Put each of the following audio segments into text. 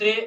3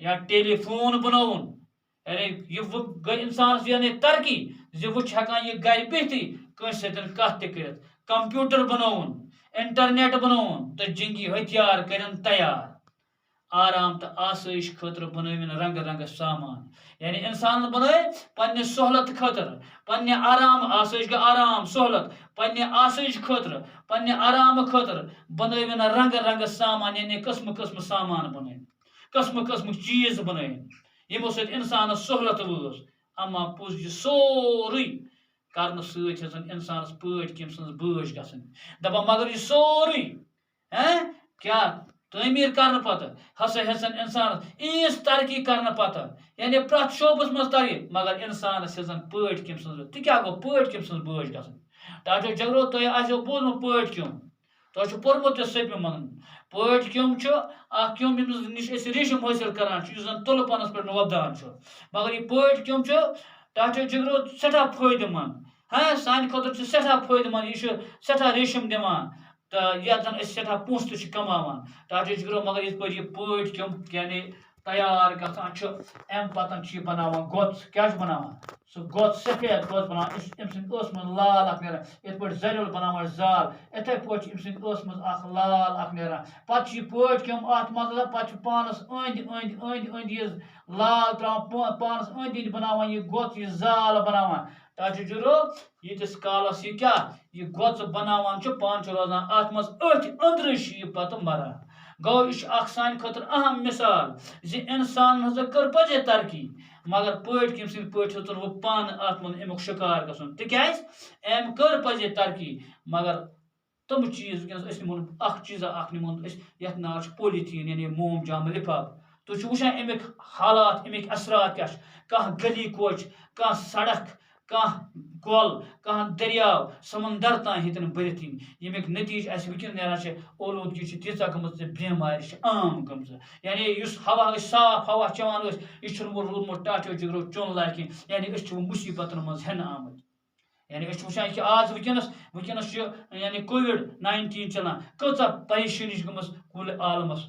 یا ٹیلی فون بناون یعنی یہ گئی انسانس یعنی ترقی زِ وٕ چھُ ہٮ۪کان یہِ گرِ بِہتھٕے کٲنٛسہِ سۭتۍ کتھ تہِ کٔرِتھ کمپیوٗٹر بنووُن انٹرنیٹ بنووُن تہٕ جنگی ہتھیار کٔرِن تیار آرام تہٕ آسٲیش خٲطرٕ بنٲوِن رنگہٕ رنگہٕ سامان یعنی انسانن بنٲے پننہِ سہوٗلت خٲطرٕ پننہِ آرام آسٲیش گٔے آرام سہوٗلت پننہِ آسٲیش خٲطرٕ پننہِ آرام خٲطرٕ بنٲوِن رنگہٕ رنگہٕ سامان یعنی قٕسمہٕ قٕسمہٕ سامان بنٲوِن قٕسمہٕ قٕسمٕکۍ چیٖز بنٲوِن یِمو سۭتۍ اِنسانس سہوٗلت وٲژ اما پوٚز یہِ سورُے کرنہٕ سۭتۍ ہٮ۪ژن انسانس پٲٹھۍ کٔمۍ سٕنٛز بٲج گژھٕنۍ دپان مگر یہِ سورُے کیٛاہ تعمیٖر کرنہٕ پتہٕ ہسا ہٮ۪ژن انسانس ییٖژ ترقی کرنہٕ پتہٕ یعنی پرٛٮ۪تھ شوبس منٛز ترقی مگر انسانس ہٮ۪ژن پٲٹھۍ کٔمۍ سٕنٛز تہِ کیٛاہ گوٚو پٲٹھۍ کٔمۍ سٕنٛز بٲج گژھٕنۍ ڈاکٹر جگرو تۄہہِ آسیو بوٗزمُت پٲٹھۍ کیوٚم تۄہہِ چھُ پوٚرمُت تہِ سٔتمہِ منٛز پٲٹھۍ کیوٚم چھُ اکھ کیوٚم ییٚمِس نِش أسۍ ریشم حٲصِل کران چھِ یُس زن تُلہٕ پنس پٮ۪ٹھ وۄپدان چھُ مگر یہِ پٲٹھۍ کیوٚم چھُ ڈاکٹر جگرو سٮ۪ٹھاہ فٲیدٕ منٛد سانہِ خٲطرٕ چھُ سٮ۪ٹھاہ فٲیدٕ منٛد یہِ چھُ سٮ۪ٹھاہ ریشم دِوان تہٕ یتھ زن أسۍ سٮ۪ٹھاہ پونٛسہٕ تہِ چھِ کماوان ڈاکٹر جگرو مگر یِتھ پٲٹھۍ یہِ پٲٹھۍ کیوٚم یعنی تیار گژھان چھُ امہِ پتہٕ چھُ یہِ بناوان گۄژ کیٛاہ چھُ بناوان سُہ گۄژ سفید گۄژ بناوان أمۍ سٕنٛدِ ٲسہٕ منٛز لال اکھ نیران یِتھ پٲٹھۍ زریُل بناوان زال یِتھے پٲٹھۍ چھُ أمۍ سٕنٛدِ ٲسہٕ منٛز اکھ لال اکھ نیران پتہٕ چھُ یہِ پٲٹھۍ کیوٚم اتھ منٛز پتہٕ چھُ پانس أنٛدۍ أنٛدۍ أنٛدۍ أنٛدۍ یہِ لال تراوان پانس أنٛدۍ أنٛدۍ بناوان یہِ گۄژ یہِ زال بناوان ڈاکٹر جگرو ییٖتِس کالس یہِ کیٛاہ یہِ گۄژ بناوان چھُ پانہٕ چھُ روزان اتھ منٛز أتھۍ أنٛدرٕ چھُ یہِ پتہٕ مران گوٚو یہِ چھُ اکھ سانہِ خٲطرٕ اہم مثال زِ انسانن ہسا کٔر پزے ترقی مگر پٲٹھۍ کٔمۍ سٕنٛدۍ پٲٹھۍ ہیوٚتُن وۄنۍ پانہٕ اتھ منٛز امیُک شِکار گژھُن تِکیٛازِ أمۍ کٔر پزے ترقی مگر تِم چیٖز وٕنکیٚنس أسۍ نِمون اکھ چیٖزا اکھ نِمون أسۍ یتھ ناو چھُ پولیٖتھیٖن یعنی موم جام لِفاف تُہۍ چھِو وٕچھان امیِکۍ حالات امیِکۍ اثرات کیٛاہ چھِ کانٛہہ گلی کوچ کانٛہہ سڑک کانٛہہ کۄل کانٛہہ دٔریاو سمندر تام ہیٚتن بٔرِتھ یِنۍ ییٚمیُک نٔتیٖجہٕ اَسہِ وٕنکیٚن نیران چھِ اولوٗدگی چھِ تیٖژاہ گٔمٕژ زِ بٮ۪مارِ چھِ عام گٔمژٕ یعنی یُس ہوا أسۍ صاف ہوا چٮ۪وان ٲسۍ یہِ چھُنہٕ وۄنۍ روٗدمُت ٹاٹھیو جگرو چوٚن لایق کینٛہہ یعنی أسۍ چھِ وۄنۍ مُصیٖبتن منٛز ہٮ۪نہٕ آمٕتۍ یعنی أسۍ چھِ وٕچھان کہِ آز وٕنکیٚنس چھُ یعنی کووِڈ-19 چلان کۭژاہ پریشٲنی چھِ گٔمٕژ کُلہِ عالمس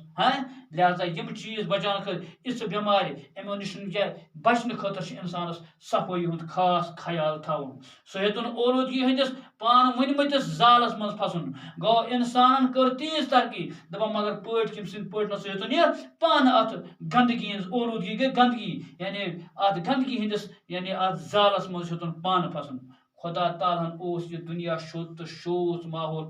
لہذا یِم چیٖز بچاونہٕ خٲطرٕ یِژھٕ بٮ۪مارِ یِمو نِش کیٛاہ بچنہٕ خٲطرٕ چھُ انسانس صفٲیی ہُنٛد خاص خیال تھاوُن سُہ ہیوٚتُن اولوٗدگی ہٕنٛدِس پانہٕ ؤنمٕتِس زالس منٛز پھسُن گوٚو انسانن کٔر تیٖژ ترقی دپان مگر پٲٹھۍ کٔمۍ سٕنٛدۍ پٲٹھۍ نسا ہیوٚتُن یہِ پانہٕ اتھ گنٛدگی ہٕنٛز اولوٗدگی گٔے گنٛدگی یعنی اتھ گنٛدگی ہٕنٛدِس یعنی اتھ زالس منٛز ہیوٚتُن پانہٕ پھسُن خۄدا تعالیٰ ہن اوس یہِ دُنیا شوٚد تہٕ شوٗژ ماحول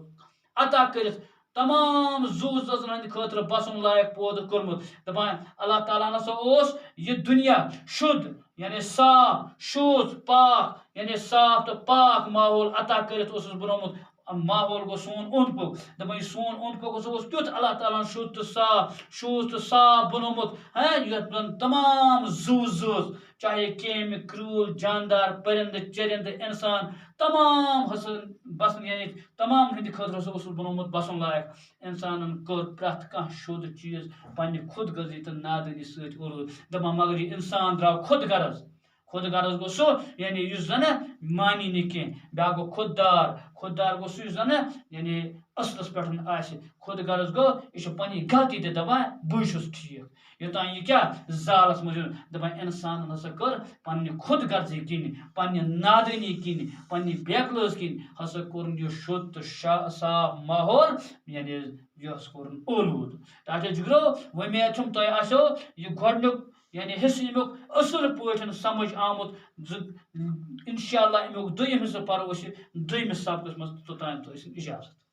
عطا کٔرِتھ تمام زُو زٲژن ہٕنٛدِ خٲطرٕ بسُن لایق پٲدٕ کوٚرمُت دپان اللہ تعالیٰ ہن ہسا اوس یہِ دُنیا شُد یعنی صاف شوٗژ پاک یعنی صاف تہٕ پاک ماحول عطا کٔرِتھ اوسُس بنومُت ماحول گوٚو سون اوٚنٛد پوٚک دپان یہِ سون اوٚنٛد پوٚک ہسا اوس تیُتھ اللہ تعالیٰ ہن شُد تہٕ صاف شوٗژ تہٕ صاف بنومُت یتھ زن تمام زُو زٲژ چاہے کیٚمۍ کرٛوٗل جاندار پٔرِندٕ چٔرِندٕ اِنسان تمام ہسا بسن یعنی تمام ہٕنٛدِ خٲطرٕ ہسا اوسُس بنومُت بسُن لایق انسانن کوٚر پرٛٮ۪تھ کانٛہہ شوٚد چیٖز پننہِ خود غرضی تہٕ نادٲنی سۭتۍ اولوٗد دپان مگر یہِ انسان درٛاو خود غرض گوٚو سُہ یعنی یُس زنہٕ مانی نہٕ کینٛہہ بیٛاکھ گوٚو خوددار گوٚو سُہ یُس زنہٕ یعنی اصلس پٮ۪ٹھ آسہِ خود غرض گوٚو یہِ چھُ پننہِ غلطی تہِ دپان بٕے چھُس ٹھیٖک یوٚتانۍ یہِ کیٛاہ زالس منٛز یُن دپان انسانن ہسا کٔر پننہِ خود غرضی کِنۍ پننہِ نادٲنی کِنۍ پننہِ بیقلٲژ کِنۍ ہسا کوٚرُن یہِ شوٚد تہٕ صاف ماحول یعنی یۄس کوٚرُن اولوٗد ڈاکٹر جگرو وۄمید چھُم تۄہہِ آسیو یہِ گۄڈنیُک یعنی حصہٕ امیُک اصل پٲٹھۍ سمجھ آمُت زِ انشاء اللہ امیُک دوٚیِم حصہٕ پرو أسۍ دوٚیمِس سبقس منٛز توٚتانۍ تو ٲسِن اجازت